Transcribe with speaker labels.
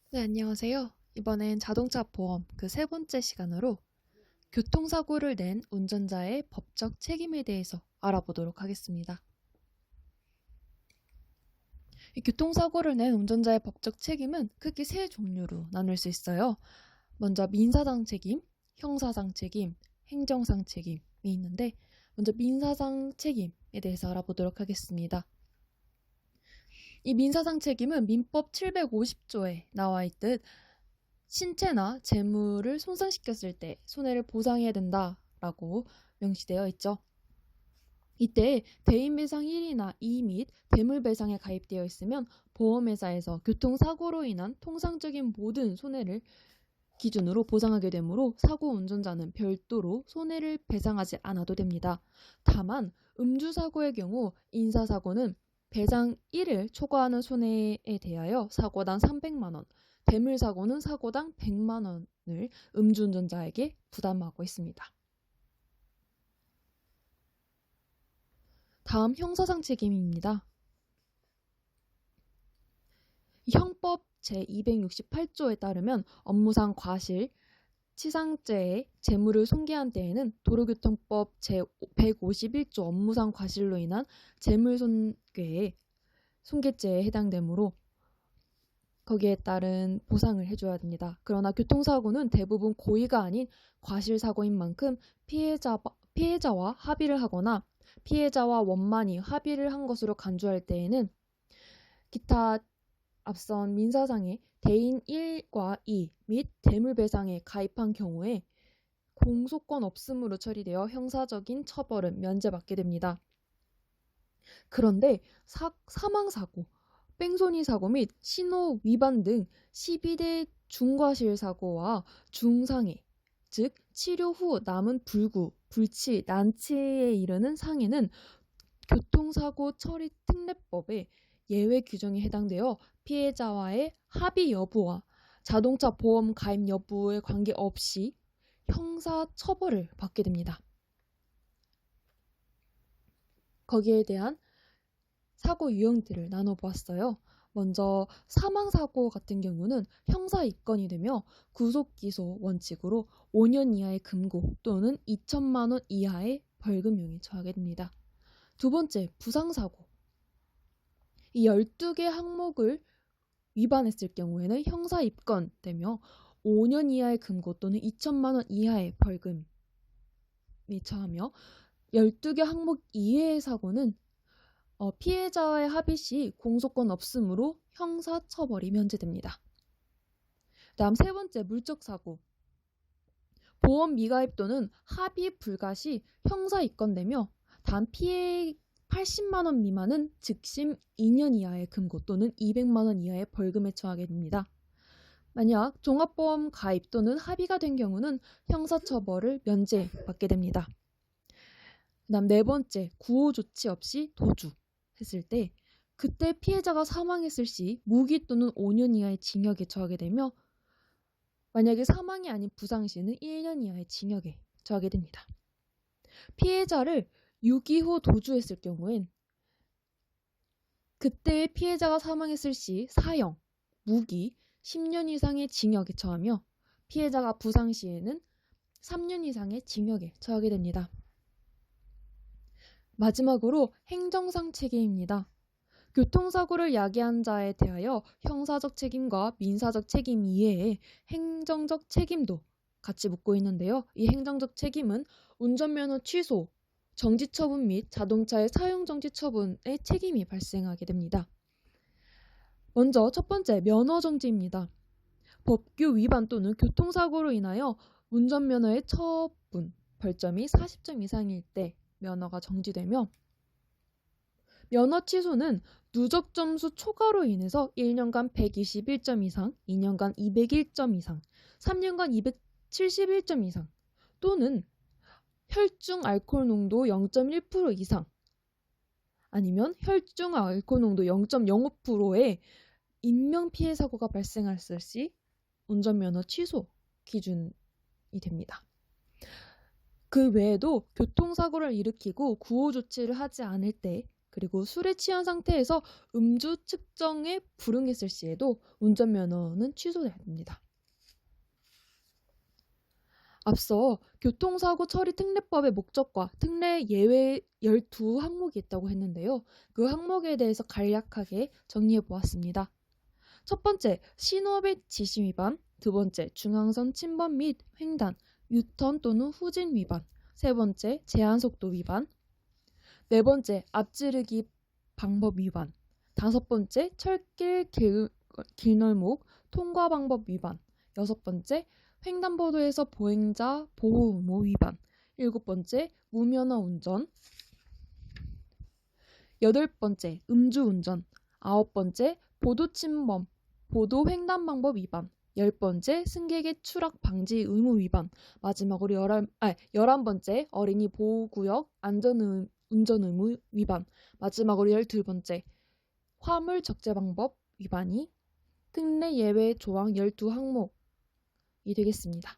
Speaker 1: 네, 안녕하세요. 이번엔 자동차 보험 그 세 번째 시간으로 교통사고를 낸 운전자의 법적 책임에 대해서 알아보도록 하겠습니다. 이 교통사고를 낸 운전자의 법적 책임은 크게 세 종류로 나눌 수 있어요. 먼저 민사상 책임, 형사상 책임, 행정상 책임이 있는데 먼저 민사상 책임에 대해서 알아보도록 하겠습니다. 이 민사상 책임은 민법 750조에 나와 있듯 신체나 재물을 손상시켰을 때 손해를 보상해야 된다라고 명시되어 있죠. 이때 대인배상 1이나 2 및 대물배상에 가입되어 있으면 보험회사에서 교통사고로 인한 통상적인 모든 손해를 기준으로 보상하게 되므로 사고 운전자는 별도로 손해를 배상하지 않아도 됩니다. 다만 음주사고의 경우 인사사고는 배상 1을 초과하는 손해에 대하여 사고당 300만 원, 대물사고는 사고당 100만 원을 음주운전자에게 부담하고 있습니다. 다음 형사상 책임입니다. 형법 제268조에 따르면 업무상 과실, 치상죄의 재물을 손괴한 때에는 도로교통법 제151조 업무상 과실로 인한 재물손괴의 손괴죄에 해당되므로 거기에 따른 보상을 해줘야 됩니다. 그러나 교통사고는 대부분 고의가 아닌 과실사고인 만큼 피해자와 합의를 하거나 피해자와 원만히 합의를 한 것으로 간주할 때에는 기타 앞선 민사상의 대인 1과 2 및 대물배상에 가입한 경우에 공소권 없음으로 처리되어 형사적인 처벌은 면제받게 됩니다. 그런데 사망사고, 뺑소니 사고 및 신호 위반 등 12대 중과실 사고와 중상해, 즉 치료 후 남은 불구, 불치, 난치에 이르는 상해는 교통사고 처리 특례법에 예외 규정에 해당되어 피해자와의 합의 여부와 자동차 보험 가입 여부에 관계없이 형사 처벌을 받게 됩니다. 거기에 대한 사고 유형들을 나눠보았어요. 먼저 사망사고 같은 경우는 형사 입건이 되며 구속기소 원칙으로 5년 이하의 금고 또는 2천만 원 이하의 벌금형에 처하게 됩니다. 두 번째, 부상사고. 이 12개 항목을 위반했을 경우에는 형사 입건되며 5년 이하의 금고 또는 2천만 원 이하의 벌금에 처하며 12개 항목 이외의 사고는 피해자와의 합의 시 공소권 없음으로 형사처벌이 면제됩니다. 다음 세 번째, 물적사고. 보험 미가입 또는 합의 불가 시 형사 입건되며 단 피해 80만 원 미만은 즉심 2년 이하의 금고 또는 200만 원 이하의 벌금에 처하게 됩니다. 만약 종합보험 가입 또는 합의가 된 경우는 형사처벌을 면제받게 됩니다. 다음 네 번째, 구호조치 없이 도주했을 때 그때 피해자가 사망했을 시 무기 또는 5년 이하의 징역에 처하게 되며 만약에 사망이 아닌 부상 시는 1년 이하의 징역에 처하게 됩니다. 피해자를 유기 후 도주했을 경우엔 그때 피해자가 사망했을 시 사형, 무기, 10년 이상의 징역에 처하며 피해자가 부상 시에는 3년 이상의 징역에 처하게 됩니다. 마지막으로 행정상 책임입니다. 교통사고를 야기한 자에 대하여 형사적 책임과 민사적 책임 이외에 행정적 책임도 같이 묻고 있는데요. 이 행정적 책임은 운전면허 취소, 정지처분 및 자동차의 사용정지 처분의 책임이 발생하게 됩니다. 먼저 첫 번째, 면허정지입니다. 법규 위반 또는 교통사고로 인하여 운전면허의 처분, 벌점이 40점 이상일 때 면허가 정지되며 면허 취소는 누적 점수 초과로 인해서 1년간 121점 이상, 2년간 201점 이상, 3년간 271점 이상 또는 혈중 알코올 농도 0.1% 이상 아니면 혈중 알코올 농도 0.05%의 인명피해 사고가 발생했을 시 운전면허 취소 기준이 됩니다. 그 외에도 교통사고를 일으키고 구호조치를 하지 않을 때 그리고 술에 취한 상태에서 음주 측정에 불응했을 시에도 운전면허는 취소됩니다. 앞서 교통사고 처리 특례법의 목적과 특례 예외 12항목이 있다고 했는데요. 그 항목에 대해서 간략하게 정리해 보았습니다. 첫 번째, 신호의 지시 위반. 두 번째, 중앙선 침범 및 횡단, 유턴 또는 후진 위반. 세 번째, 제한속도 위반. 네 번째, 앞지르기 방법 위반. 다섯 번째, 철길 길널목 통과 방법 위반. 여섯 번째, 횡단보도에서 보행자 보호 의무 위반. 일곱 번째, 무면허 운전. 여덟 번째, 음주운전. 아홉 번째, 보도 침범, 보도 횡단 방법 위반. 열 번째, 승객의 추락 방지 의무 위반. 마지막으로 11번째, 어린이 보호구역 운전 의무 위반. 마지막으로 12번째, 화물 적재 방법 위반이 특례 예외 조항 12항목이 되겠습니다.